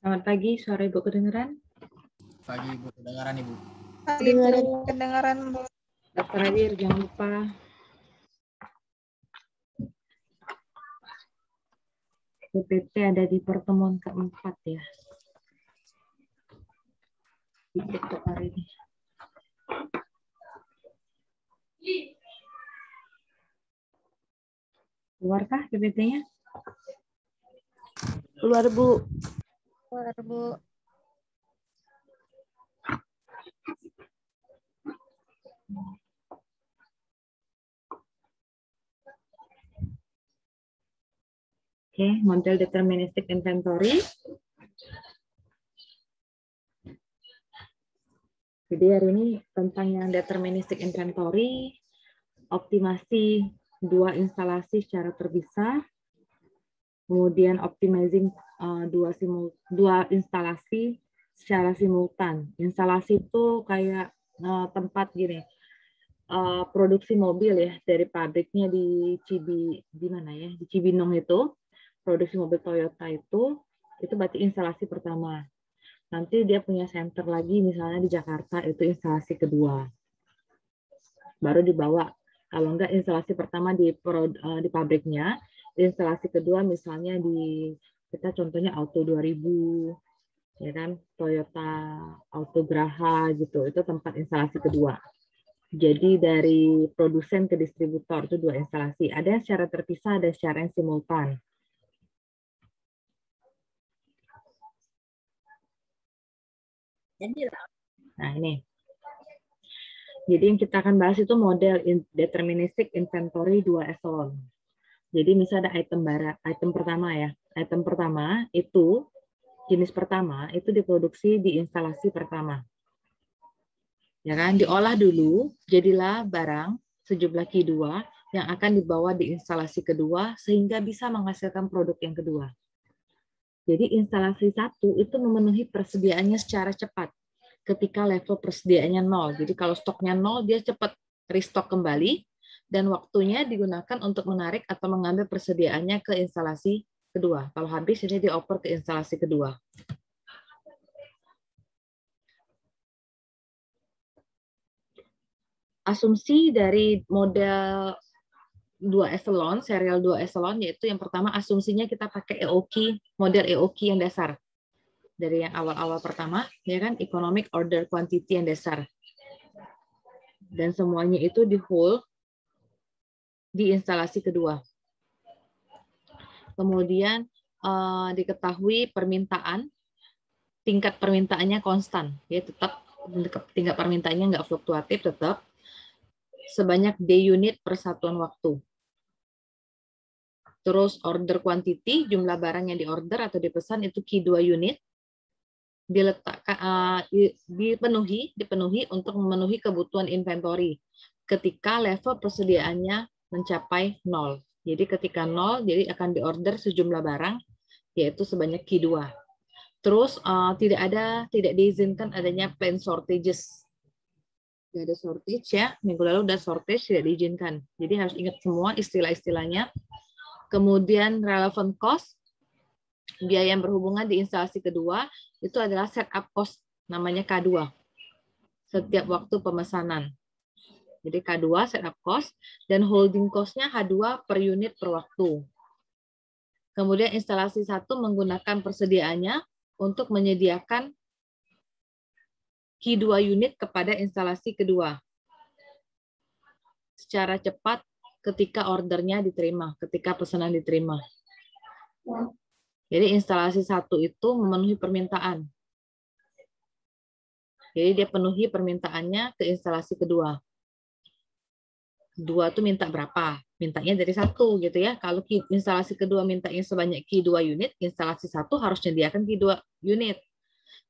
Selamat pagi, suara Ibu kedengeran? Pagi Ibu, kedengaran Ibu. Kedengaran Bu. Daftar hadir, jangan lupa. PPT ada di pertemuan keempat ya. Di TikTok hari ini. Keluarkah PPT-nya? Keluar Bu. Keluar Bu. Oke, model deterministic inventory. Jadi hari ini tentang yang deterministic inventory, optimasi dua instalasi secara terpisah, kemudian optimizing dua instalasi secara simultan. Instalasi itu kayak tempat gini, produksi mobil ya, dari pabriknya di mana ya, di Cibinong itu, produksi mobil Toyota itu berarti instalasi pertama. Nanti dia punya center lagi misalnya di Jakarta, itu instalasi kedua. Baru dibawa. Kalau enggak instalasi pertama di pabriknya, instalasi kedua misalnya kita contohnya Auto 2000, ya kan, Toyota Autograha gitu, itu tempat instalasi kedua. Jadi dari produsen ke distributor itu dua instalasi. Ada yang secara terpisah, ada secara yang simultan. Nah ini. Jadi yang kita akan bahas itu model deterministic inventory 2 eselon. Jadi misalnya ada item pertama ya. Item pertama itu, jenis pertama itu diproduksi di instalasi pertama. Ya kan, diolah dulu, jadilah barang sejumlah Q2 yang akan dibawa di instalasi kedua sehingga bisa menghasilkan produk yang kedua. Jadi instalasi satu itu memenuhi persediaannya secara cepat ketika level persediaannya 0. Jadi kalau stoknya 0, dia cepat restock kembali dan waktunya digunakan untuk menarik atau mengambil persediaannya ke instalasi kedua. Kalau habis ini dioper ke instalasi kedua. Asumsi dari model 2 eselon, serial 2 eselon, yaitu yang pertama asumsinya kita pakai EOQ, model EOQ yang dasar. Dari yang awal-awal pertama, ya kan, economic order quantity yang dasar. Dan semuanya itu di hold di instalasi kedua. Kemudian diketahui permintaan, tingkat permintaannya konstan, ya tetap tingkat permintaannya nggak fluktuatif, tetap sebanyak D unit per satuan waktu. Terus order quantity, jumlah barang yang diorder atau dipesan itu Q2 unit, dipenuhi untuk memenuhi kebutuhan inventory ketika level persediaannya mencapai 0. Jadi ketika 0, jadi akan diorder sejumlah barang, yaitu sebanyak Q2. Terus tidak diizinkan adanya planned shortages. Tidak ada shortage ya, minggu lalu udah shortage, tidak diizinkan. Jadi harus ingat semua istilah-istilahnya. Kemudian relevant cost, biaya yang berhubungan di instalasi kedua, itu adalah setup cost, namanya K2. Setiap waktu pemesanan. Jadi K2 setup cost, dan holding cost-nya H2 per unit per waktu. Kemudian instalasi 1 menggunakan persediaannya untuk menyediakan Q2 unit kepada instalasi kedua. Secara cepat ketika ordernya diterima, ketika pesanan diterima. Jadi instalasi 1 itu memenuhi permintaan. Jadi dia penuhi permintaannya ke instalasi kedua. Dua tuh minta berapa? Mintanya dari 1 gitu ya. Kalau instalasi kedua mintanya sebanyak Q2 unit, instalasi 1 harus menyediakan Q2 unit.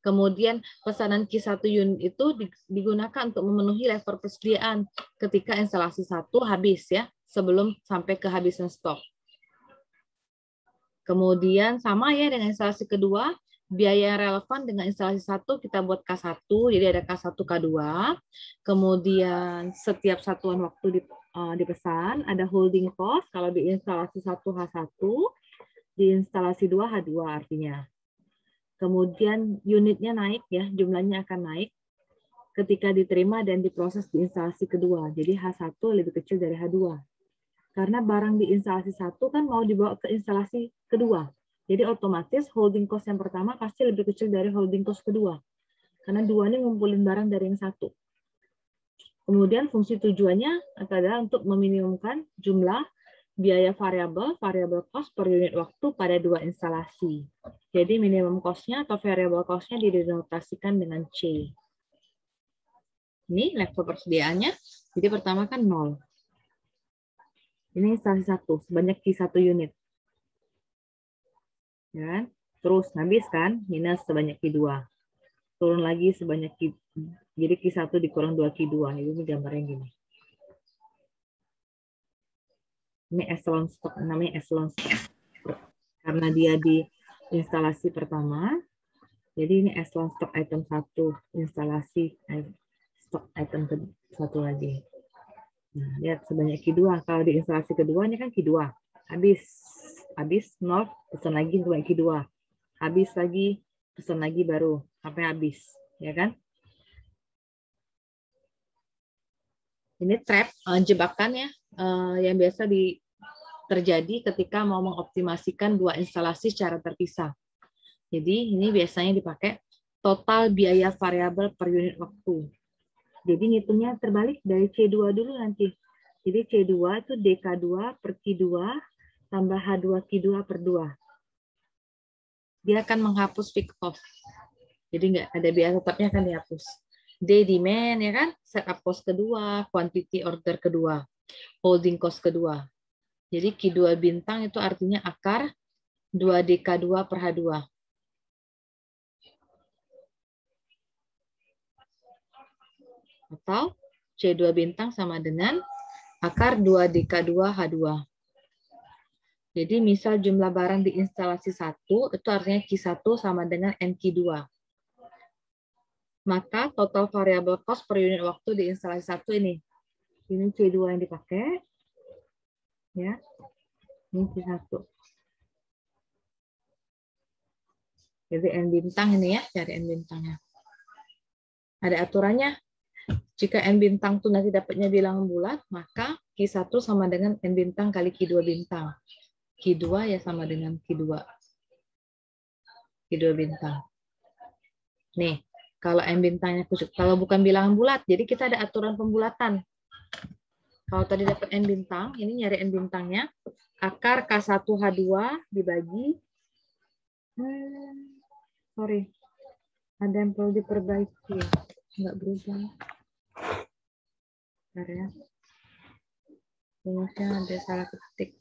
Kemudian pesanan Q1 unit itu digunakan untuk memenuhi level persediaan ketika instalasi 1 habis ya, sebelum sampai kehabisan stok. Kemudian sama ya dengan instalasi kedua, biaya yang relevan dengan instalasi 1 kita buat K1, jadi ada K1, K2. Kemudian setiap satuan waktu dipesan, ada holding cost, kalau di instalasi 1 H1, di instalasi 2 H2 artinya. Kemudian unitnya naik ya, jumlahnya akan naik ketika diterima dan diproses di instalasi kedua. Jadi H1 lebih kecil dari H2. Karena barang di instalasi 1 kan mau dibawa ke instalasi kedua. Jadi otomatis holding cost yang pertama pasti lebih kecil dari holding cost kedua. Karena dua ini ngumpulin barang dari yang satu. Kemudian fungsi tujuannya adalah untuk meminimumkan jumlah biaya variabel cost per unit waktu pada dua instalasi. Jadi minimum cost-nya atau variable cost-nya didenotasikan dengan C. Ini level persediaannya. Jadi pertama kan 0. Ini instalasi 1, sebanyak Q1 unit. Ya, terus habis kan, minus sebanyak Q2. Turun lagi sebanyak Q, jadi Q1 dikurang 2 Q2. Ini gambarnya gini. Ini eselon stock, namanya eselon stock. Karena dia di instalasi pertama, jadi ini eselon stock item 1, instalasi stock item satu lagi. Nah, lihat sebanyak Q2. Kalau di instalasi kedua, ini kan Q2. Habis 0, pesan lagi sebanyak Q2. Habis lagi, pesan lagi baru. Sampai habis. Ya kan? Ini trap, jebakan ya, yang biasa terjadi ketika mau mengoptimasikan dua instalasi secara terpisah. Jadi ini biasanya dipakai total biaya variabel per unit waktu. Jadi ngitungnya terbalik dari C2 dulu nanti. Jadi C2 itu DK2 per Q2 tambah H2 Q2 per 2. Dia akan menghapus fixed cost. Jadi nggak ada biaya tetapnya akan dihapus. D demand ya kan, setup cost kedua, quantity order kedua, holding cost kedua. Jadi Q2 bintang itu artinya akar 2DK2 per H2. Atau C2 bintang sama dengan akar 2DK2 H2. Jadi misal jumlah barang di instalasi 1, itu artinya Q1 sama dengan NQ2. Maka total variable cost per unit waktu di instalasi 1 ini. Ini C2 yang dipakai. Ya. Ini Q1. Jadi N bintang ini ya, cari N bintangnya. Ada aturannya. Jika N bintang itu nanti dapatnya bilangan bulat, maka Q1 sama dengan N bintang kali Q2 bintang. Q2 ya sama dengan Q2. Q2 bintang. Nih, kalau N bintangnya kalau bukan bilangan bulat, jadi kita ada aturan pembulatan. Kalau tadi dapat N bintang, ini nyari N bintangnya, akar K1H2 dibagi, sorry, ada yang perlu diperbaiki, nggak berubah. Bentar ya. Rumusnya ada salah ketik.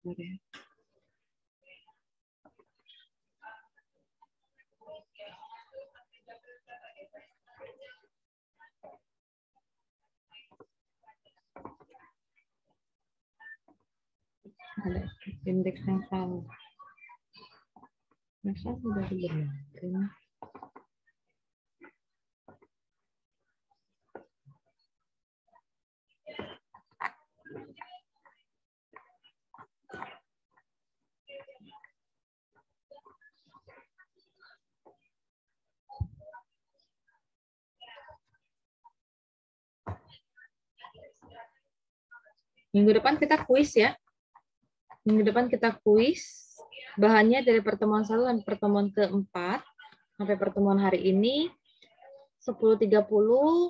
Bentar ya. Ada indeks yang salah. Masa sudah dibenerin? Minggu depan kita kuis ya. Minggu depan kita kuis. Bahannya dari pertemuan 1 sampai pertemuan ke-4. Sampai pertemuan hari ini. 10.30.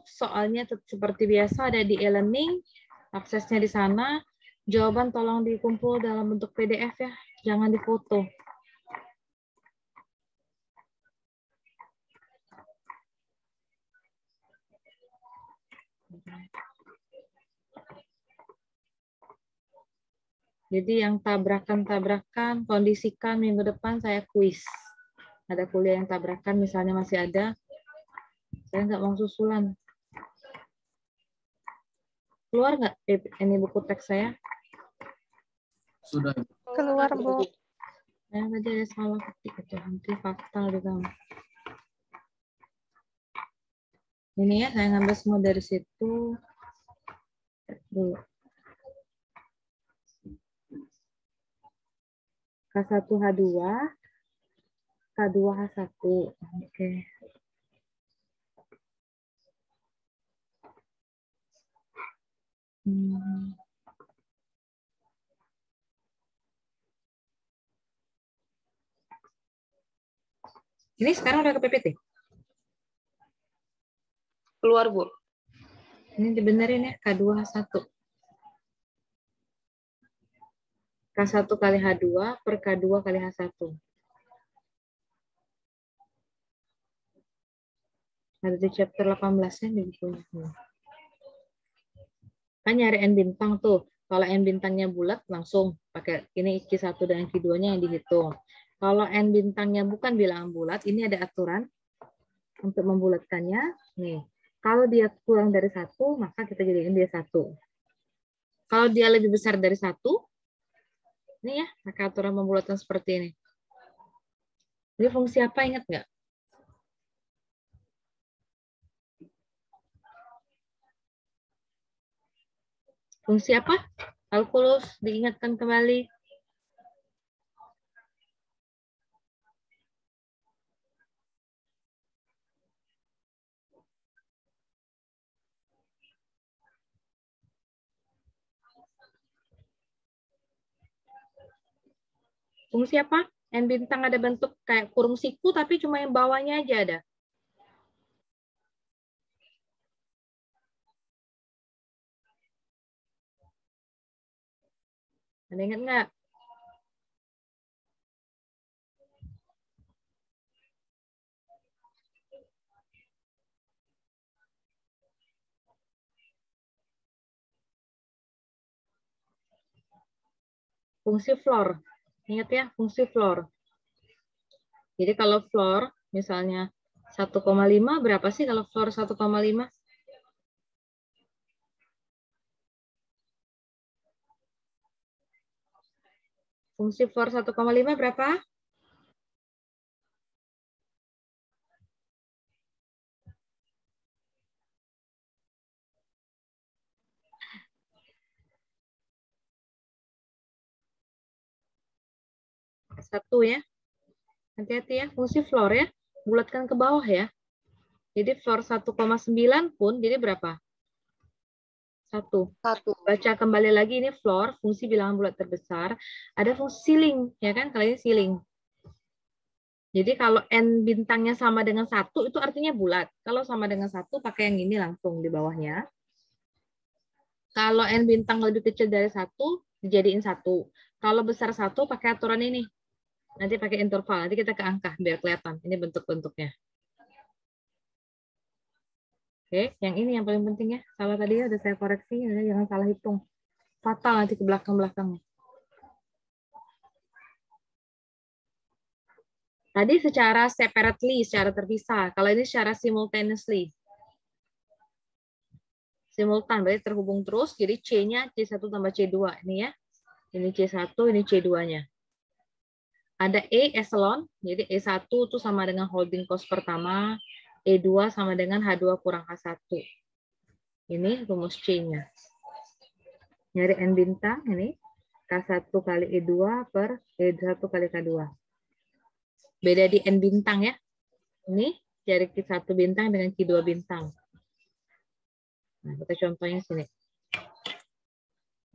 Soalnya seperti biasa ada di e-learning. Aksesnya di sana. Jawaban tolong dikumpul dalam bentuk PDF ya. Jangan difoto. Jadi yang tabrakan-tabrakan, kondisikan minggu depan saya kuis. Ada kuliah yang tabrakan, misalnya masih ada. Saya nggak mau susulan. Keluar nggak ini buku teks saya? Sudah. Keluar, Bu. Saya tadi ada salah ketik itu. Nanti fatal di kamu. Ini ya, saya ngambil semua dari situ. Dulu. K1H2, K2H1. Oke. Ini sekarang udah ke PPT? Keluar, Bu. Ini dibenerin ya, K2H1. K1 kali H2 per K2 kali H1. Ada di chapter 18-nya di bukunya. Kan nyari N bintang tuh. Kalau N bintangnya bulat, langsung pakai ini Q1 dan Q2-nya yang dihitung. Kalau N bintangnya bukan bilangan bulat, ini ada aturan untuk membulatkannya. Nih, kalau dia kurang dari 1, maka kita jadikan dia 1. Kalau dia lebih besar dari 1, ini ya, pakai aturan membulatkan seperti ini. Ini fungsi apa, ingat nggak? Fungsi apa? Kalkulus, diingatkan kembali. Fungsi apa? N bintang ada bentuk kayak kurung siku, tapi cuma yang bawahnya aja ada. Ada ingat nggak? Fungsi floor. Ingat ya, fungsi floor. Jadi kalau floor, misalnya 1,5, berapa sih kalau floor 1,5? Fungsi floor 1,5 berapa? Satu ya. Hati-hati ya, fungsi floor ya. Bulatkan ke bawah ya. Jadi floor 1,9 pun jadi berapa? 1. Baca kembali lagi ini floor, fungsi bilangan bulat terbesar. Ada fungsi ceiling, ya kan? Kali ini ceiling. Jadi kalau N bintangnya sama dengan 1, itu artinya bulat. Kalau sama dengan 1, pakai yang ini langsung di bawahnya. Kalau N bintang lebih kecil dari 1, dijadiin 1. Kalau besar 1, pakai aturan ini. Nanti pakai interval, nanti kita ke angka, biar kelihatan. Ini bentuk-bentuknya. Oke, yang ini yang paling penting ya. Salah tadi ya, udah saya koreksi, jangan salah hitung. Fatal nanti ke belakang-belakangnya. Tadi secara separately, secara terpisah. Kalau ini secara simultaneously. Simultan, berarti terhubung terus. Jadi C-nya C1 tambah C2. Ini ya. Ini C1, ini C2-nya. Ada E echelon. Jadi E1 itu sama dengan holding cost pertama. E2 sama dengan H2 kurang H1. Ini rumus C-nya. Nyari N bintang, ini. K1 kali E2 per E1 kali K2. Beda di N bintang ya. Ini cari Q1 bintang dengan Q2 bintang. Nah, kita contohnya sini.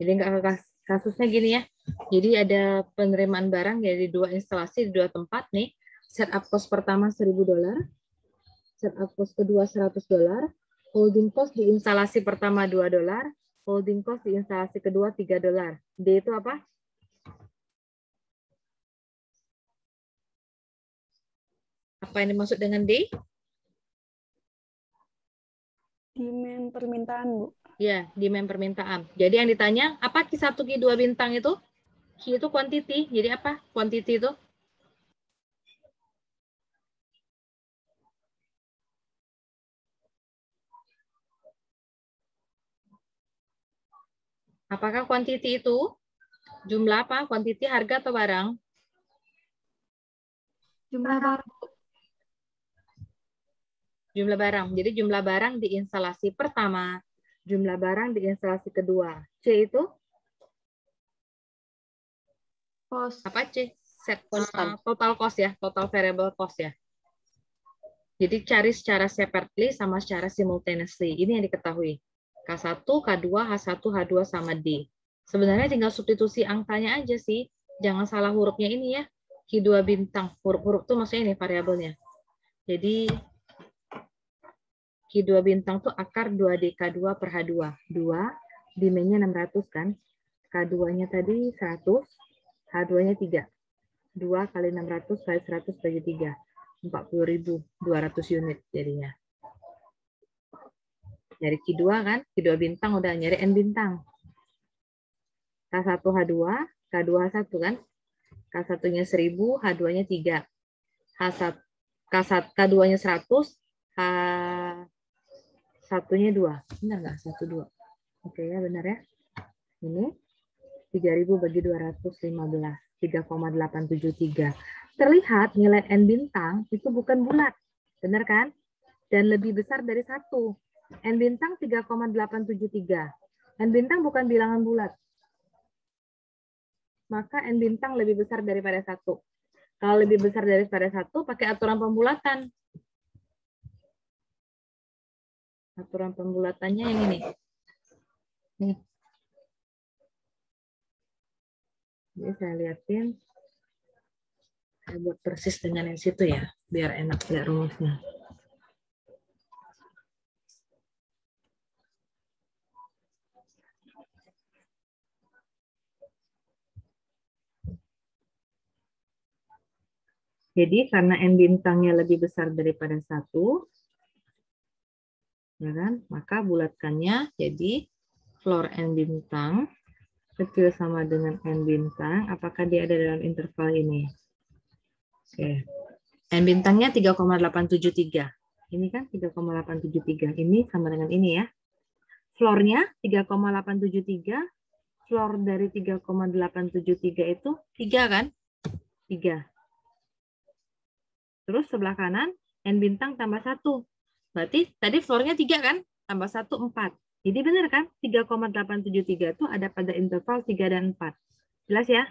Jadi enggak kasusnya gini ya. Jadi ada penerimaan barang dari 2 instalasi di 2 tempat nih. Setup cost pertama $1.000. Setup cost kedua $100. Holding cost di instalasi pertama $2. Holding cost di instalasi kedua $3. D itu apa? Apa yang dimaksud dengan D? Demand permintaan, Bu. Ya, demand permintaan. Jadi yang ditanya, apa Q1, Q2 bintang itu? Q itu quantity. Jadi apa quantity itu? Apakah quantity itu jumlah apa? Quantity harga atau barang? Jumlah barang. Jumlah barang. Jadi jumlah barang di instalasi pertama, jumlah barang di instalasi kedua. C itu Cost. apa C? Konstan. Total cost ya, total variable cost ya. Jadi cari secara separately sama secara simultaneously. Ini yang diketahui. K1, K2, H1, H2 sama D. Sebenarnya tinggal substitusi angkanya aja sih. Jangan salah hurufnya ini ya. Q2 bintang. Huruf-huruf itu maksudnya ini variabelnya. Jadi Q2 bintang tuh akar 2DK2 per H2. 2, demand-nya 600 kan. K2-nya tadi 100, H2-nya 3. 2 kali 600 kali 100 bagi 3. 40.200 unit jadinya. Nyari Q2 kan, Q2 bintang udah nyari N bintang. K1 H2, K2 H1 kan. K1-nya 1000, H2-nya 3. K2-nya 100, H1-nya 2. Benar nggak? 1, 2. Oke ya, benar ya. Ini 3000 bagi 215, 3,873. Terlihat nilai N bintang itu bukan bulat. Benar kan? Dan lebih besar dari 1. N bintang 3,873. N bintang bukan bilangan bulat. Maka N bintang lebih besar daripada 1. Kalau lebih besar daripada 1, pakai aturan pembulatan. Aturan pembulatannya ini nih. Nih. Jadi saya lihatin. Saya buat persis dengan yang situ ya. Biar enak lihat rumusnya. Jadi karena N bintangnya lebih besar daripada 1, ya kan? Maka bulatkannya jadi floor N bintang kecil sama dengan N bintang. Apakah dia ada dalam interval ini? Oke. N bintangnya 3,873. Ini kan 3,873. Ini sama dengan ini ya. Floor-nya 3,873. Floor dari 3,873 itu 3 kan? 3. Terus sebelah kanan, N bintang tambah 1. Berarti tadi floor-nya 3 kan? Tambah 1, 4. Jadi benar kan? 3,873 itu ada pada interval 3 dan 4. Jelas ya?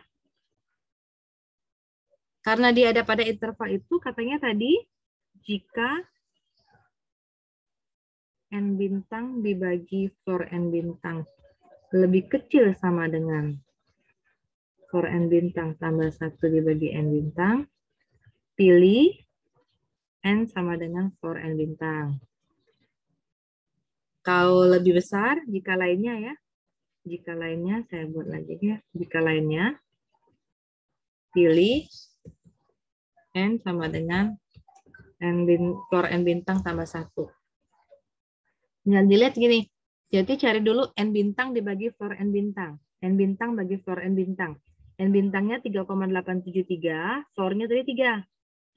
Karena dia ada pada interval itu, katanya tadi, jika N bintang dibagi floor N bintang lebih kecil sama dengan floor N bintang tambah 1 dibagi N bintang, pilih N sama dengan floor N bintang. Kalau lebih besar, jika lainnya ya. Jika lainnya, saya buat lagi ya. Jika lainnya, pilih N sama dengan floor N bintang tambah 1. Tinggal dilihat gini. Jadi cari dulu N bintang dibagi floor N bintang. N bintang bagi floor N bintang. N bintangnya 3,873, floor-nya tadi 3.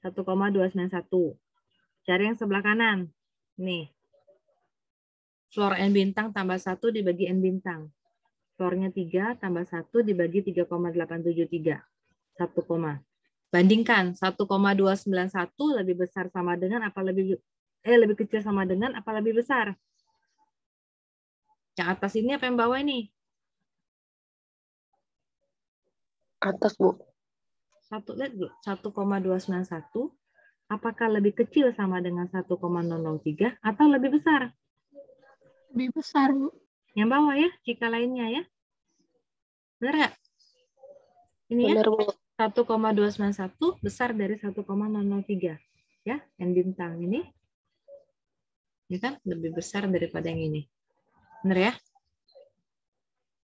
1,291. Cari yang sebelah kanan. Nih. Floor N bintang tambah 1 dibagi N bintang. Floor-nya 3 tambah 1 dibagi 3,873. 1, bandingkan 1,291 lebih besar sama dengan apa lebih kecil sama dengan apa lebih besar? Yang atas ini apa yang bawah ini? Atas, Bu. Lihat dulu, 1,291 apakah lebih kecil sama dengan 1,003 atau lebih besar? Lebih besar, Bu. Yang bawah ya, jika lainnya ya. Benar nggak? Ini Benar, ya, Bu. 1,291 besar dari 1,003. Ya, N bintang ini kan lebih besar daripada yang ini. Benar ya?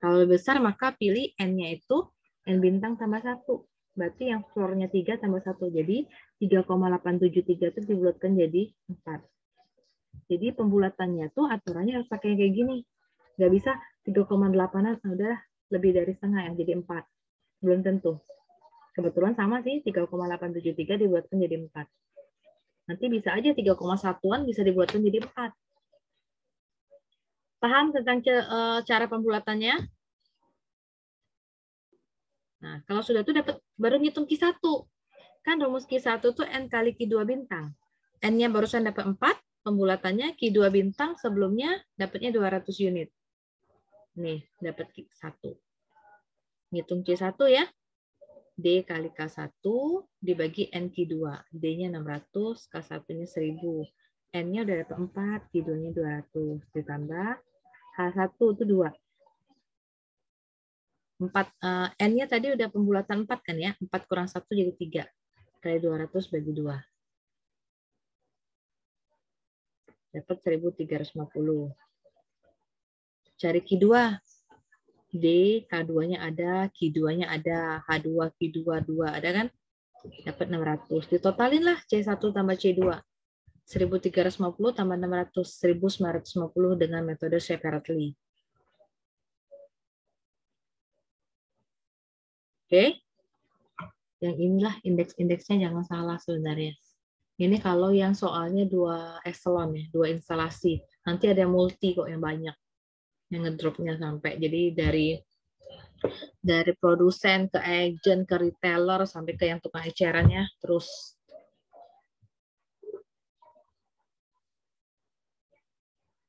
Kalau lebih besar maka pilih N-nya itu N bintang tambah 1. Berarti yang floor-nya 3 tambah 1. Jadi 3,873 itu dibulatkan jadi 4. Jadi pembulatannya tuh aturannya harus pakai kayak gini. Nggak bisa 3,8, udah lebih dari setengah ya, jadi 4. Belum tentu. Kebetulan sama sih, 3,873 dibulatkan jadi 4. Nanti bisa aja 3,1-an bisa dibulatkan jadi 4. Paham tentang cara pembulatannya? Nah, kalau sudah itu dapat baru ngitung Q1. Kan rumus Q1 tuh N kali Q2 bintang. N-nya barusan dapat 4, pembulatannya Q2 bintang sebelumnya dapatnya 200 unit. Nih, dapat 1. Ngitung C1 ya. D kali K1 dibagi NQ2. D-nya 600, K1-nya 1000. N-nya udah dapat 4, Q2-nya 200. Ditambah H1 itu 2. 4, N-nya tadi udah pembulatan 4 kan ya. 4 kurang 1 jadi 3. Kali 200 bagi 2. Dapat 1350. Cari Q2. D, K2-nya ada, Q2-nya ada, H2, Q2, 2 ada kan? Dapat 600. Ditotalin lah C1 tambah C2. 1350 tambah 600, 1950 dengan metode separately. Oke? Yang inilah indeks-indeksnya jangan salah sebenarnya. Ini kalau yang soalnya 2 echelon ya, 2 instalasi. Nanti ada multi kok yang banyak. Yang ngedropnya sampai. Jadi dari produsen ke agent ke retailer sampai ke yang tukang ecerannya terus.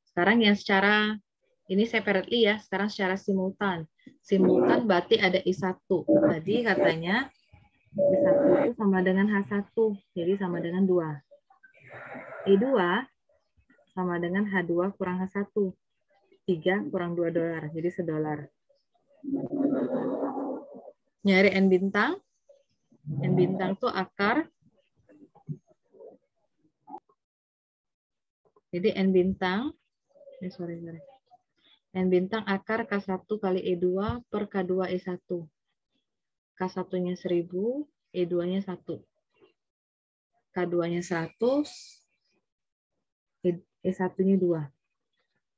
Sekarang yang secara ini separately ya, sekarang secara simultan. Simultan berarti ada I1. Tadi katanya I1 itu sama dengan H1, jadi sama dengan 2. I2 sama dengan H2 kurang H1. 3 kurang $2, jadi $1. Nyari N bintang. N bintang itu akar. Jadi N bintang, N bintang akar K1 kali E2 per K2 E1. K1-nya 1000, E2-nya 1. K2-nya 100, E1-nya 2.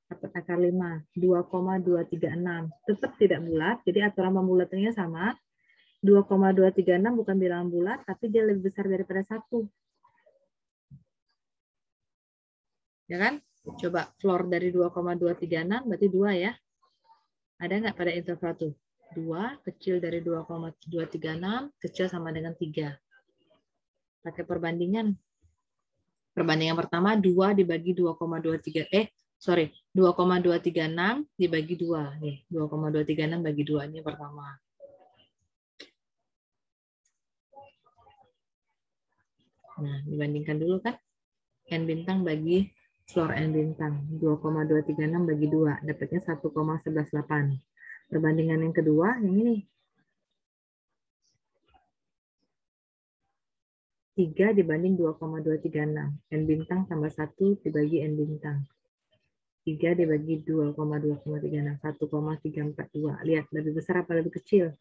Dapat akar 5, 2,236. Tetap tidak bulat, jadi aturan pembulatannya sama. 2,236 bukan bilangan bulat, tapi dia lebih besar daripada 1. Ya kan? Coba floor dari 2,236 berarti 2 ya. Ada nggak pada interval tuh? 2 kecil dari 2,236, kecil sama dengan 3. Pakai perbandingan. Perbandingan pertama 2 dibagi 2,236 dibagi 2. Nih, 2,236 bagi 2 ini pertama. Nah, dibandingkan dulu kan. N bintang bagi floor N bintang. 2,236 bagi 2. Dapatnya 1,118. Perbandingan yang kedua, yang ini. 3 dibanding 2,236. N bintang tambah 1 dibagi N bintang. 3 dibagi 2,236. 1,342. Lihat, lebih besar apa lebih kecil?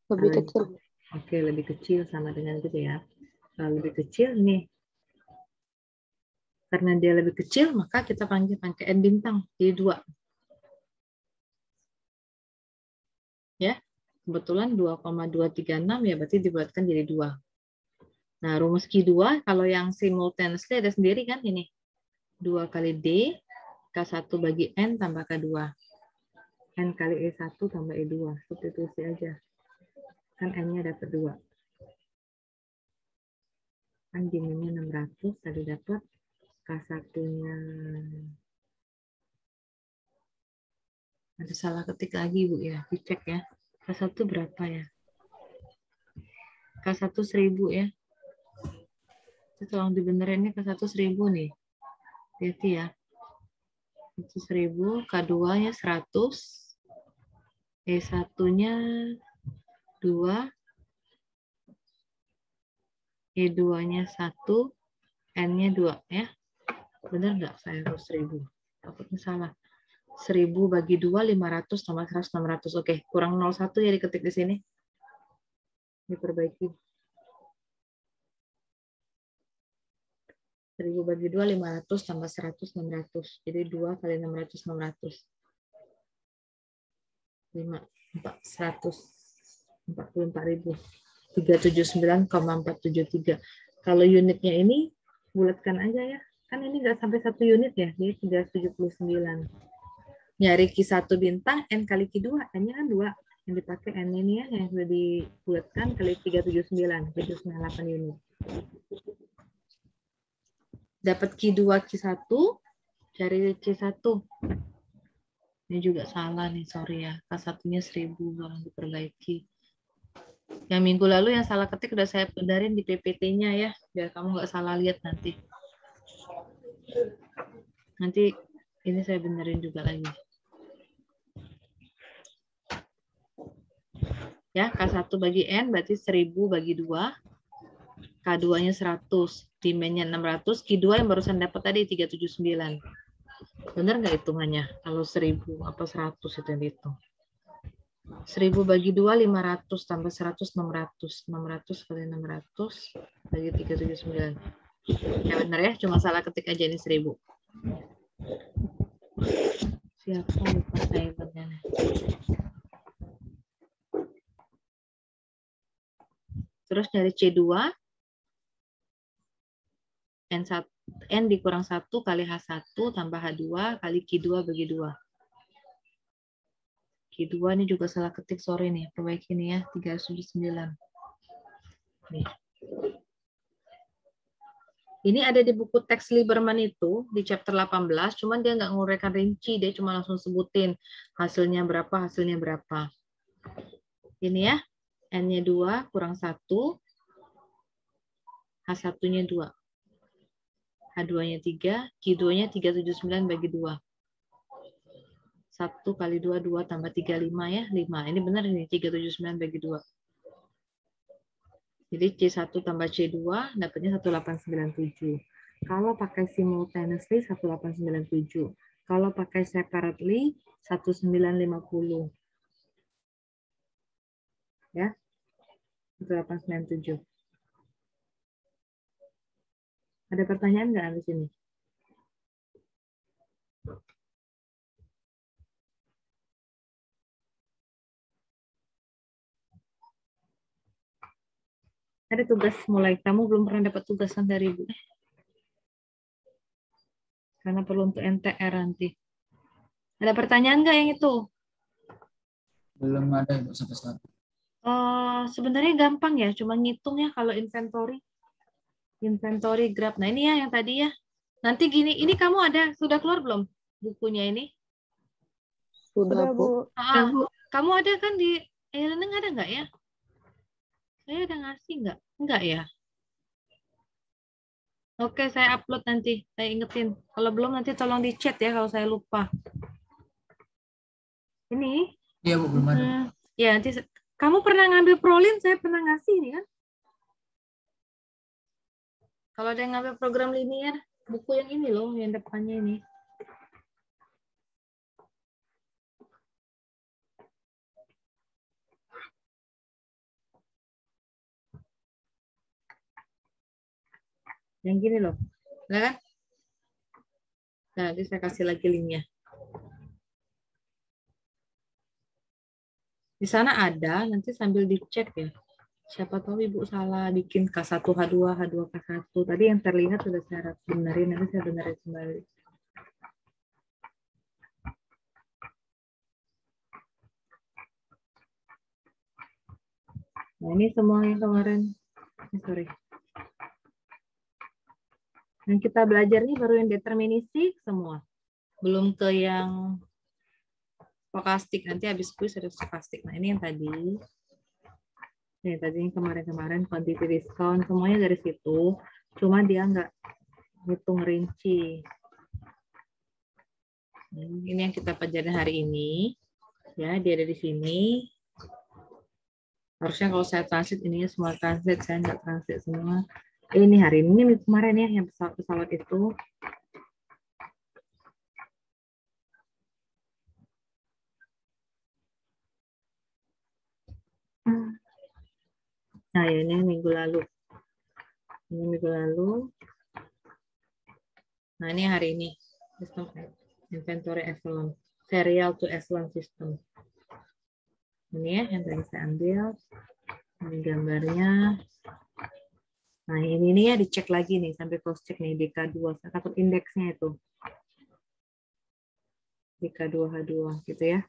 Lebih kecil. Oke, lebih kecil sama dengan gitu ya. Kalau lebih kecil, nih. Karena dia lebih kecil, maka kita pakai N bintang. Jadi 2. Ya, kebetulan 2,236 ya berarti dibuatkan jadi 2. Nah, rumus Q2 kalau yang simultaneously ada sendiri kan ini. 2 kali D, K1 bagi N tambah K2. N kali E1 tambah E2. Substitusi aja. Kan N-nya dapat 2. Kan diminya 600, tadi dapat K1-nya. Ada salah ketik lagi, Bu ya. Dicek ya. K1 berapa ya? K1 1000 ya. Tolong dibenerin nih K1 1000 nih. Lihat ya. Itu 1000, K2-nya 100, E1-nya 2, E2-nya 1, N-nya 2 ya. Benar nggak saya harus 1000? Takutnya salah. 1000 bagi 2, 500 tambah 100, 600. Oke, kurang 01 ya diketik di sini. Diperbaiki. 1000 bagi 2, 500 tambah 100, 600. Jadi 2 kali 600, 600. 5, 144.000. 379,473. Kalau unitnya ini, bulatkan aja ya. Kan ini nggak sampai 1 unit ya, jadi 379. Nyari Q1 bintang, N kali Q2, N-nya kan 2. Yang dipakai N ini ya, yang sudah dibulatkan kali 379, jadi 98 unit. dapat Q2, Q1, cari C1. Ini juga salah nih, sorry ya. K1-nya 1000, tolong diperbaiki. Yang minggu lalu yang salah ketik udah saya benerin di PPT-nya ya, biar kamu nggak salah lihat nanti. Nanti ini saya benerin juga lagi. Ya, K1 bagi N berarti 1000 bagi 2. K2-nya 100, demand-nya 600, Q2 yang barusan dapat tadi 379. Benar nggak hitungannya? Kalau 1000 apa 100 itu yang dihitung. 1000 bagi 2, 500 tambah 100, 600. 600 kali 600 bagi 379. Ya benar ya, cuma salah ketik aja ini 1000. Siapa lupa saya benar. Terus dari C2, N dikurang 1 kali H1 tambah H2 kali Q2 bagi 2. Q2 ini juga salah ketik, sorry nih, perbaiki nih ya, 379. Nih. Ini ada di buku teks Lieberman itu, di chapter 18, cuman dia nggak nguraikan rinci, dia cuma langsung sebutin hasilnya berapa, hasilnya berapa. Ini ya, N-nya 2 kurang 1, H1-nya 2. H2-nya 3, Q2-nya 379 bagi 2. 1 kali 2, 2 tambah 3, 5 ya, 5. Ini benar ini, 379 bagi 2. Jadi C1 tambah C2 dapatnya 1897. Kalau pakai simultaneously 1897. Kalau pakai separately 1950. Ya. 1897. Ada pertanyaan nggak di sini? Ada tugas mulai. Kamu belum pernah dapat tugasan dari Ibu. Karena perlu untuk NTR nanti. Ada pertanyaan nggak yang itu? Belum ada Ibu sampai sekarang. Sebenarnya gampang ya, cuma ngitung ya kalau inventory. Inventory grab. Nah ini ya yang tadi ya. Nanti gini, ini kamu ada, sudah keluar belum bukunya ini? Sudah, Bu. Kamu ada kan di e-learning, ada nggak ya? Saya ada ngasih nggak? Nggak ya? Oke, saya upload nanti. Saya ingetin. Kalau belum nanti tolong di chat ya kalau saya lupa. Ini? Iya Bu, belum ada. Ya, nanti kamu pernah ngambil prolin, saya pernah ngasih nih kan? Kalau ada yang ngambil program linear, buku yang ini loh, yang depannya ini. Yang gini loh. Nah, kan? Nah, nanti saya kasih lagi linknya. Di sana ada, nanti sambil dicek ya. Siapa tahu Ibu salah bikin K1, H2, H2, K1. Tadi yang terlihat sudah saya benerin, nanti saya benerin kembali. Nah, ini semua yang kemarin. Sorry. Yang kita belajar nih baru yang deterministik semua. Belum ke yang stokastik. Nanti habis kuis ada stokastik. Nah, ini yang tadi. Nih, tadi yang kemarin-kemarin quantity discount. Semuanya dari situ. Cuma dia nggak hitung rinci. Ini yang kita pelajari hari ini. Ya, dia ada di sini. Harusnya kalau saya transit, ininya semua transit. Saya nggak transit semua. Ini hari ini kemarin ya, yang pesawat itu. Nah, ini minggu lalu. Ini minggu lalu. Nah, ini hari ini. Sistem inventory echelon. Serial to echelon system. Ini ya, yang tadi saya ambil. Ini gambarnya. Nah, ini nih ya, dicek lagi nih, sampai cross check nih, DK2. Saya takut indeksnya itu. DK2H2, gitu ya.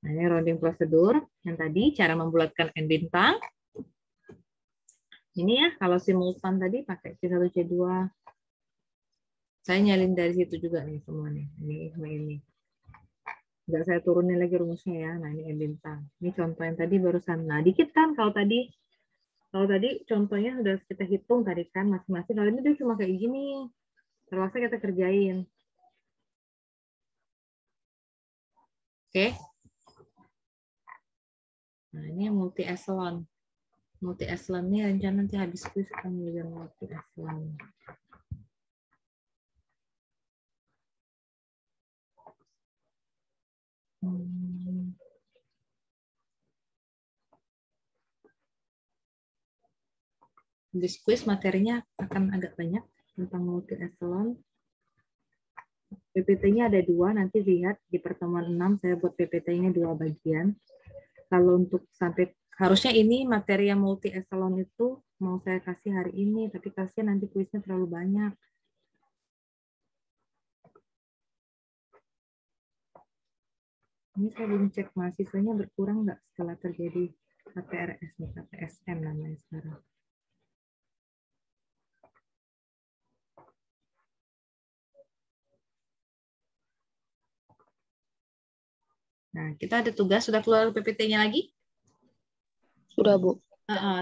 Nah, ini rounding prosedur. Yang tadi, cara membulatkan N bintang. Ini ya, kalau simultan tadi pakai C1, C2. Saya nyalin dari situ juga nih semua nih. Ini. Nggak saya turunin lagi rumusnya ya. Nah, ini bintang. Ini contoh yang tadi barusan. Nah, dikit kan kalau tadi contohnya sudah kita hitung tadi kan masing-masing. Kalau ini dia cuma kayak gini. Terpaksa kita kerjain. Oke. Nah, ini multi echelon. Multi echelon ini rencana nanti habis kuis akan belajar multi echelon. Habis kuis materinya akan agak banyak tentang multi echelon. PPT-nya ada 2, nanti lihat di pertemuan 6 saya buat PPT-nya 2 bagian. Kalau untuk sampai harusnya ini materi yang multi echelon itu mau saya kasih hari ini, tapi kasihan nanti kuisnya terlalu banyak. Ini saya belum cek mahasiswanya berkurang nggak setelah terjadi KPRS, KPSM namanya sekarang. Nah, kita ada tugas, sudah keluar PPT-nya lagi? Sudah, Bu.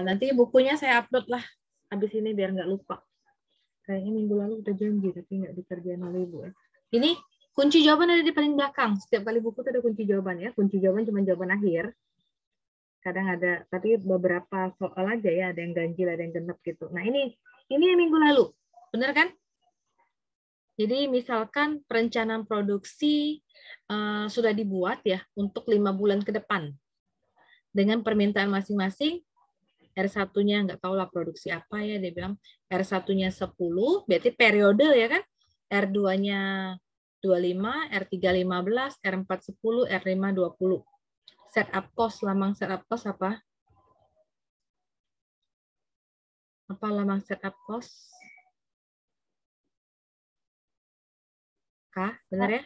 Nanti bukunya saya upload lah habis ini biar nggak lupa. Kayaknya minggu lalu udah janji, tapi nggak dikerjain oleh Ibu. Ini kunci jawaban ada di paling belakang. Setiap kali buku itu ada kunci jawaban ya. Kunci jawaban cuma jawaban akhir. Kadang ada, tapi beberapa soal aja ya, ada yang ganjil, ada yang genap gitu. Nah ini yang minggu lalu, bener kan? Jadi misalkan perencanaan produksi sudah dibuat ya untuk 5 bulan ke depan. Dengan permintaan masing-masing, R1-nya nggak tahu lah produksi apa ya, dia bilang R1-nya 10, berarti periode ya kan? R2-nya 25, R3 15, R4 10, R5 20. Setup cost, lamang setup cost apa? Apa lamang setup cost? Kah, benar ya?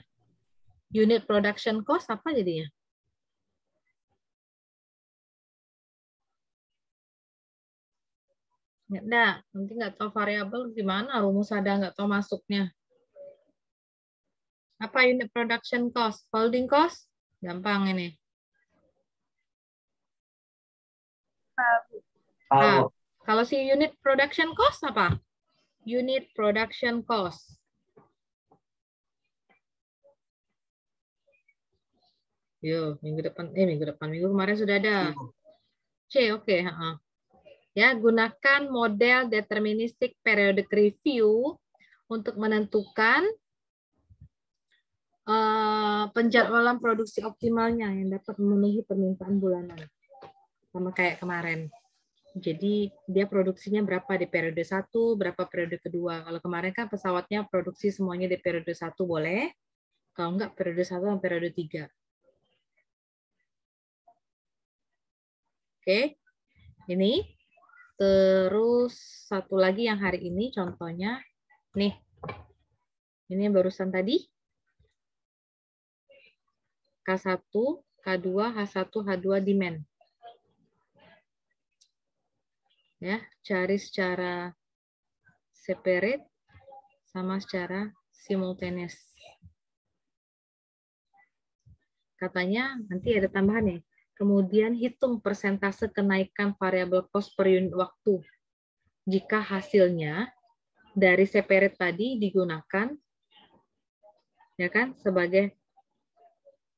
Unit production cost apa jadinya? Nggak, nanti nggak tahu variabel gimana, rumus ada nggak tahu masuknya. Apa unit production cost? Holding cost? Gampang ini. Nah, kalau si unit production cost apa? Unit production cost. Yo, minggu kemarin sudah ada. C, oke. Ya, gunakan model deterministic periodic review untuk menentukan penjadwalan produksi optimalnya yang dapat memenuhi permintaan bulanan. Sama kayak kemarin. Jadi dia produksinya berapa di periode 1, berapa periode kedua. Kalau kemarin kan pesawatnya produksi semuanya di periode 1 boleh. Kalau enggak periode 1 dan periode 3. Oke. Ini. Terus satu lagi yang hari ini contohnya. Nih. Ini yang barusan tadi. K1, K2, H1, H2 demand. Ya, cari secara separate sama secara simultaneous. Katanya nanti ada tambahan ya. Kemudian hitung persentase kenaikan variable cost per unit waktu. Jika hasilnya dari separate tadi digunakan ya kan sebagai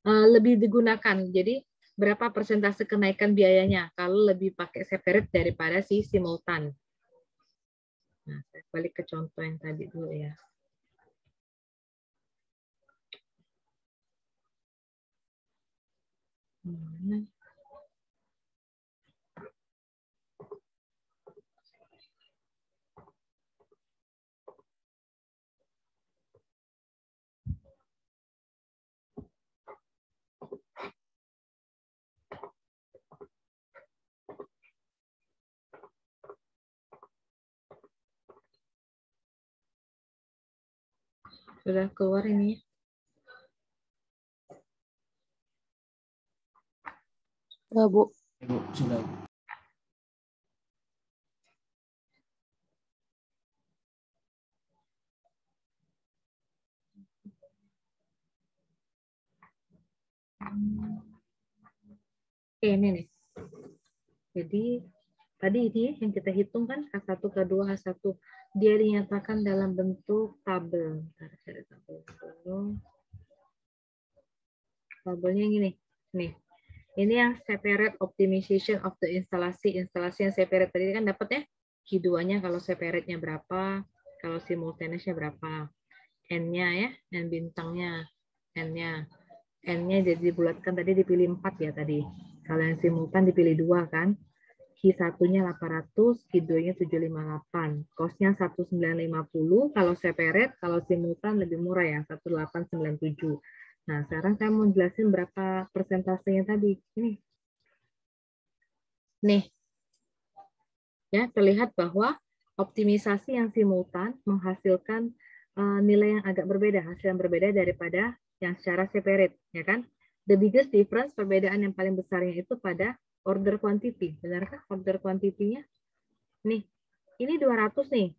lebih digunakan. Jadi berapa persentase kenaikan biayanya kalau lebih pakai separate daripada si simultan. Nah, saya balik ke contoh yang tadi dulu ya. Sudah keluar ini. Sudah, Bu. Sudah. Oke, ini nih. Jadi tadi ini yang kita hitung kan H1, K2, H1. Dia dinyatakan dalam bentuk tabel. Bentar, cari tabel dulu. Tabelnya yang ini. Nih. Ini yang separate optimization of the instalasi. Instalasi yang separate tadi kan dapat ya. Q2-nya kalau separate-nya berapa. Kalau simultaneous-nya berapa. N-nya ya. N bintangnya. N-nya. N-nya jadi dibulatkan tadi dipilih 4 ya tadi. Kalau yang simultan dipilih 2 kan. Q1-nya 800, Q2-nya 758. Cost-nya 1950. Kalau separate, kalau simultan lebih murah ya, 1897. Nah, sekarang saya mau jelasin berapa persentasenya tadi. Nih. Ya, terlihat bahwa optimisasi yang simultan menghasilkan nilai yang agak berbeda, hasil yang berbeda daripada yang secara separate, ya kan? The biggest difference, perbedaan yang paling besarnya itu pada order quantity. Benarkah order quantity-nya? Nih, ini 200 nih.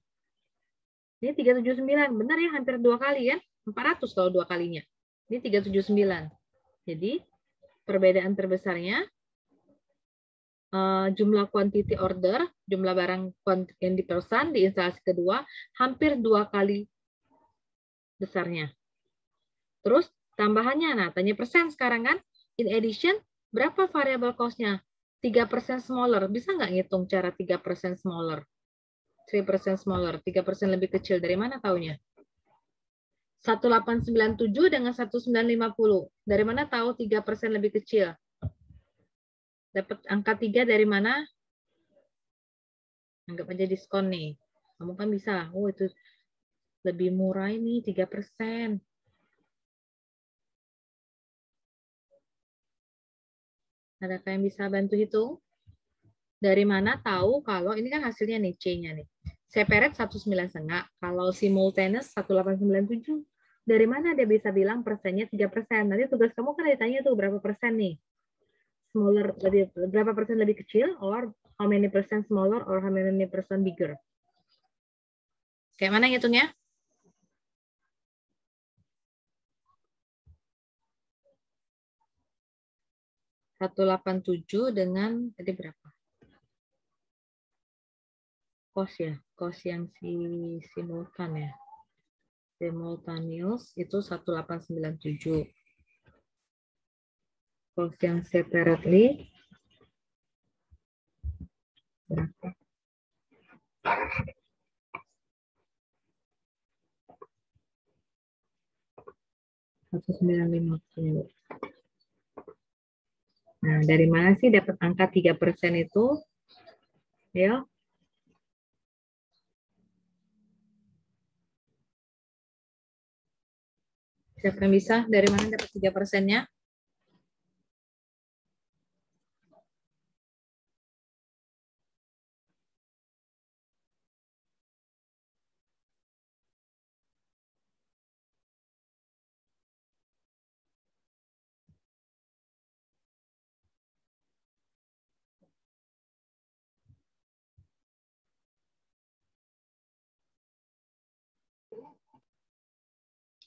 Ini 379, benar ya, hampir 2 kali kan? 400 kalau 2 kalinya. Ini 379. Jadi, perbedaan terbesarnya jumlah quantity order, jumlah barang yang dipesan di instalasi kedua hampir 2 kali besarnya. Terus tambahannya, nah tanya persen sekarang kan? In addition, berapa variable cost-nya? 3% smaller. Bisa nggak ngitung cara 3% smaller? 3% smaller, 3% lebih kecil. Dari mana taunya? 1897 dengan 1950. Dari mana tahu 3% lebih kecil? Dapat angka 3 dari mana? Anggap aja diskon nih. Kamu kan bisa, oh itu lebih murah ini 3%. Adakah yang bisa bantu hitung? Dari mana tahu kalau ini kan hasilnya nih C-nya nih. Separate 19,5. Kalau simultaneous 1897. Dari mana dia bisa bilang persennya 3%? Nanti tugas kamu kan ditanya tuh berapa persen nih? Smaller, berapa persen lebih kecil, or how many percent smaller, or how many percent bigger? Kayak mana ngitungnya? (187) dengan tadi berapa? Cost ya, cost yang simultan ya. Simultaneous itu 1897. Cost yang separately berapa? 1950. Nah, dari mana sih dapat angka 3% itu? Ya. Siapa yang bisa? Dari mana dapat 3%-nya?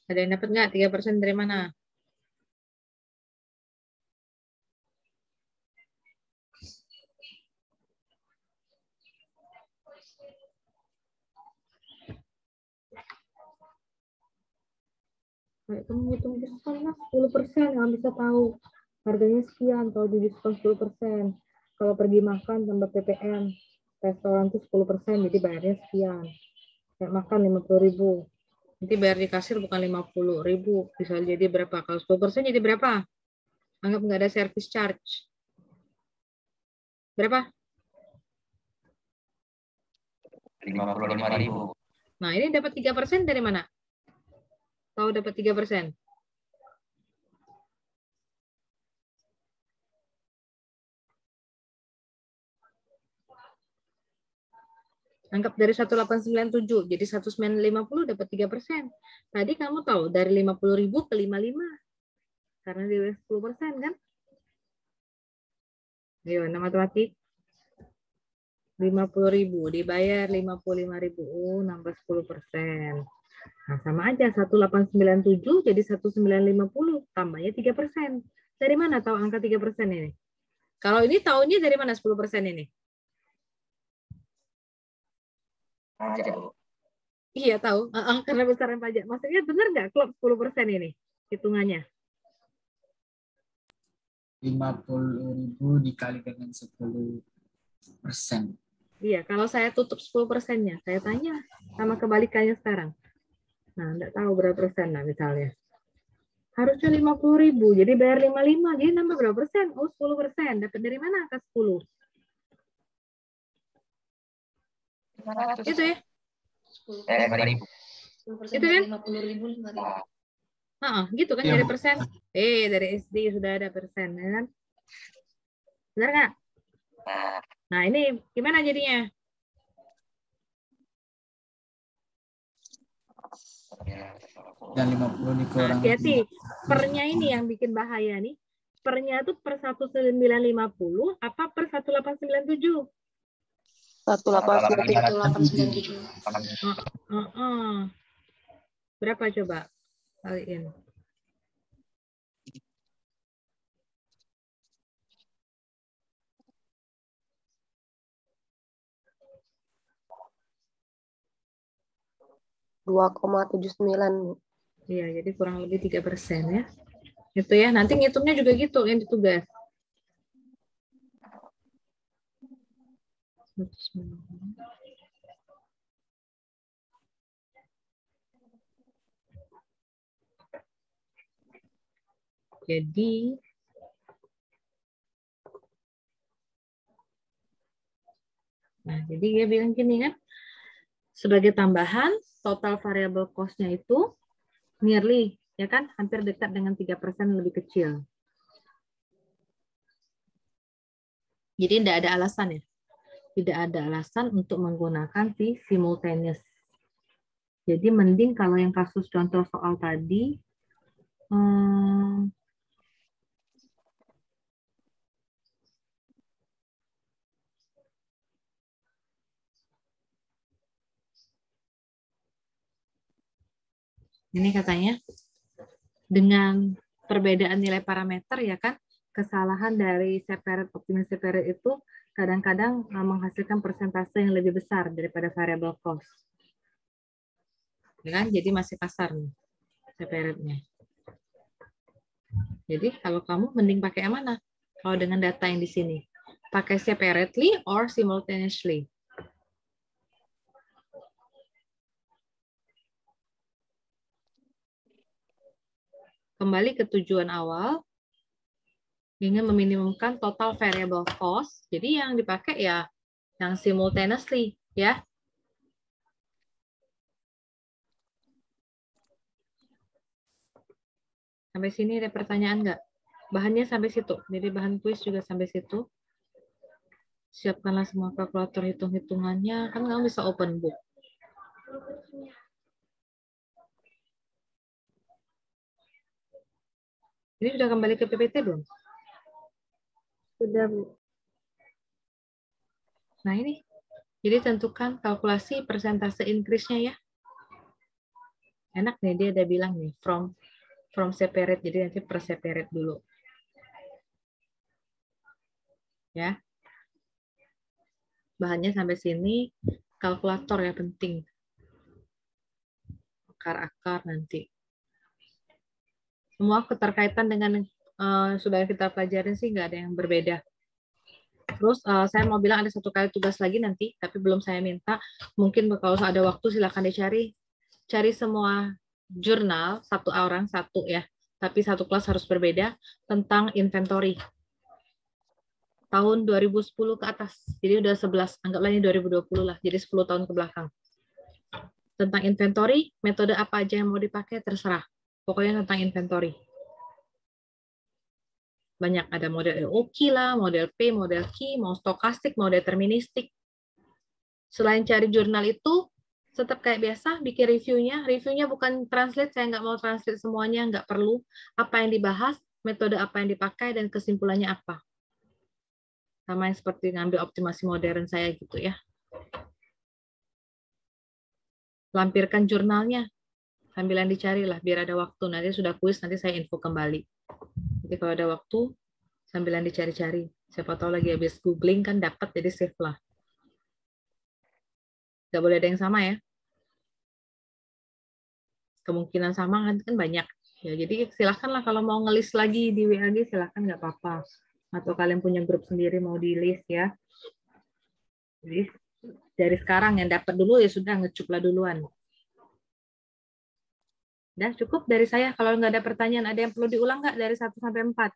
Ada yang dapat nggak 3% dari mana? Kayak kamu hitung diskon lah 10%, nggak bisa tahu harganya sekian kalau di diskon 10%. Kalau pergi makan tambah PPN, restoran tuh 10%, jadi bayarnya sekian. Kayak makan 50.000, nanti bayar di kasir bukan 50.000, bisa jadi berapa? Kalau 10% jadi berapa? Anggap nggak ada service charge. Berapa? 55.000. Nah, ini dapat 3% dari mana? Tahu dapat 3%? Anggap dari 1897, jadi 1950 dapat 3%. Tadi kamu tahu dari 50.000 ke 55. Karena dia 10% kan? Gimana matematik? 50.000 dibayar 55.000, nambah 10%. Nah, sama aja 1897 jadi 1950 tambahnya 3%. Dari mana tahu angka 3% ini? Kalau ini tahunnya dari mana 10% ini? Iya tahu, karena besaran pajak. Maksudnya benar nggak klub 10% ini hitungannya? 50.000 dikali dengan 10%. Iya, kalau saya tutup 10%-nya, saya tanya sama kebalikannya sekarang. Nah, nggak tahu berapa persen lah misalnya. Harusnya 50.000, jadi bayar 55, jadi nambah berapa persen? Oh, 10%. Dapat dari mana angka 10? Itu ya? 5.000. Itu kan? 50.000, 5.000. Gitu kan Iya, dari Bu. persen. Dari SD sudah ada persen, ya kan? Benar nggak? Nah, ini gimana jadinya? Dan 50 Nah, dikurangi. hati-hati. Pernya ini yang bikin bahaya nih. Pernya itu per 1950 apa per 1897? 1,897. Berapa coba kaliin? $2,79. Iya, jadi kurang lebih 3% ya. Itu ya, nanti ngitungnya juga gitu yang ditugas. Jadi dia bilang gini kan, sebagai tambahan total variable cost-nya itu nearly, ya kan, hampir dekat dengan 3% lebih kecil. Jadi tidak ada alasan ya. Tidak ada alasan untuk menggunakan si simultaneous. Jadi mending kalau yang kasus contoh soal tadi, ini katanya dengan perbedaan nilai parameter ya kan, kesalahan dari separate optimal separate itu kadang-kadang menghasilkan persentase yang lebih besar daripada variable cost. Ya kan? Jadi masih kasar nih separate-nya. Jadi kalau kamu mending pakai yang mana? Kalau dengan data yang di sini, pakai separately or simultaneously? Kembali ke tujuan awal, ingin meminimumkan total variable cost. Jadi yang dipakai ya yang simultaneously, ya. Sampai sini ada pertanyaan nggak? Bahannya sampai situ. Jadi bahan kuis juga sampai situ. Siapkanlah semua kalkulator hitung-hitungannya. Kan kamu bisa open book. Ini sudah kembali ke PPT belum? Sudah, Bu. Nah ini. Jadi tentukan kalkulasi persentase increase-nya ya. Enak nih, dia ada bilang nih, from separate. Jadi nanti per separate dulu. Ya. Bahannya sampai sini. Kalkulator ya penting. Akar-akar nanti. Semua keterkaitan dengan sudah kita pelajarin sih nggak ada yang berbeda. Terus saya mau bilang ada satu kali tugas lagi nanti, tapi belum saya minta. Mungkin kalau ada waktu silakan dicari. Cari semua jurnal, satu orang satu ya, tapi satu kelas harus berbeda, tentang inventory. Tahun 2010 ke atas, jadi udah 11, anggaplah ini 2020 lah, jadi 10 tahun ke belakang. Tentang inventory, metode apa aja yang mau dipakai terserah. Pokoknya tentang inventory. Banyak, ada model LOQ lah, model P, model Q, mau stokastik, mau deterministik. Selain cari jurnal itu, tetap kayak biasa, bikin reviewnya. Reviewnya bukan translate, saya nggak mau translate semuanya, nggak perlu. Apa yang dibahas, metode apa yang dipakai, dan kesimpulannya apa. Sama yang seperti ngambil optimasi modern saya gitu ya. Lampirkan jurnalnya, sambilan dicari lah, biar ada waktu. Nanti sudah kuis, nanti saya info kembali. Jadi kalau ada waktu, sambilan dicari-cari. Siapa tahu lagi habis googling kan dapat, jadi save lah. Nggak boleh ada yang sama ya. Kemungkinan sama kan banyak. Ya, jadi silahkanlah kalau mau ngelis lagi di WAG, silahkan nggak apa-apa. Atau kalian punya grup sendiri mau di list ya. Jadi dari sekarang yang dapat dulu ya sudah ngecuplah duluan. Udah cukup dari saya. Kalau nggak ada pertanyaan, ada yang perlu diulang nggak dari 1 sampai 4?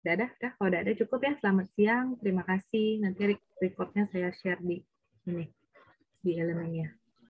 Udah. Kalau udah ada cukup ya. Selamat siang. Terima kasih. Nanti recordnya saya share di ini, di elemennya.